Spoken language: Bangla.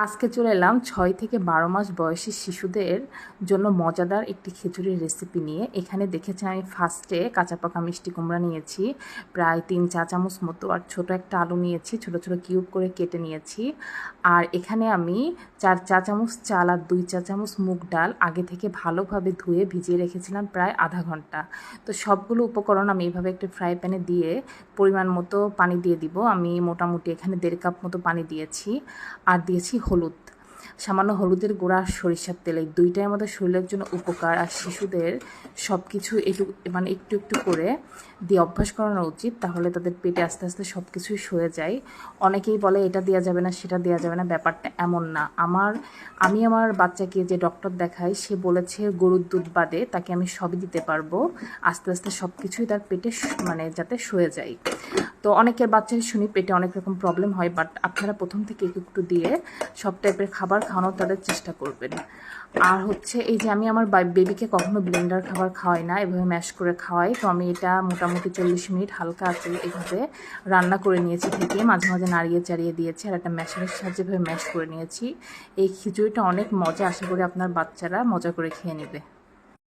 আজকে চলে এলাম 6 থেকে 12 মাস বয়সী শিশুদের জন্য মজাদার একটি খিচুড়ির রেসিপি নিয়ে। এখানে দেখেছেন আমি ফার্স্টে কাঁচা পাকা মিষ্টি কুমড়া নিয়েছি প্রায় 3 চা চামচ মতো, আর ছোট একটা আলু নিয়েছি, ছোট ছোট কিউব করে কেটে নিয়েছি। আর এখানে আমি 4 চা চামচ চাল আর 2 চা চামচ মুগ ডাল আগে থেকে ভালোভাবে ধুয়ে ভিজিয়ে রেখেছিলাম প্রায় আধা ঘন্টা। তো সবগুলো উপকরণ আমি এইভাবে একটা ফ্রাই প্যানে দিয়ে পরিমাণ মতো পানি দিয়ে দিব। আমি মোটামুটি এখানে 1.5 কাপ মতো পানি দিয়েছি, আর দিয়েছি হলুদ, সামান্য হলুদের গুঁড়া আর সরিষার তেল। এই দুইটাই আমাদের শরীরের জন্য উপকার, আর শিশুদের সব কিছু একটু একটু করে দিয়ে অভ্যাস করানো উচিত, তাহলে তাদের পেটে আস্তে আস্তে সব কিছুই সয়ে যায়। অনেকেই বলে এটা দেওয়া যাবে না সেটা দেওয়া যাবে না, ব্যাপারটা এমন না। আমি আমার বাচ্চাকে যে ডক্টর দেখাই সে বলেছে গরুর দুধ বাদে তাকে আমি সবই দিতে পারবো, আস্তে আস্তে সব কিছুই তার পেটে যাতে সয়ে যায়। তো অনেকের বাচ্চাই শুনি পেটে অনেক রকম প্রবলেম হয়, বাট আপনারা প্রথম থেকে একটু দিয়ে সব টাইপের খাবার খাওয়ানোর তাদের চেষ্টা করবেন। আর হচ্ছে এই যে আমি আমার বেবিকে কখনো ব্লেন্ডার খাবার খাওয়াই না, এভাবে ম্যাশ করে খাওয়াই। তো আমি এটা মোটামুটি 40 মিনিট হালকা আছে এভাবে রান্না করে নিয়েছি, থেকে মাঝে মাঝে নাড়িয়ে চাড়িয়ে দিয়েছি, আর একটা ম্যাশারের সাহায্যে এভাবে ম্যাশ করে নিয়েছি। এই খিচুড়িটা অনেক মজা, আশা করি আপনার বাচ্চারা মজা করে খেয়ে নেবে।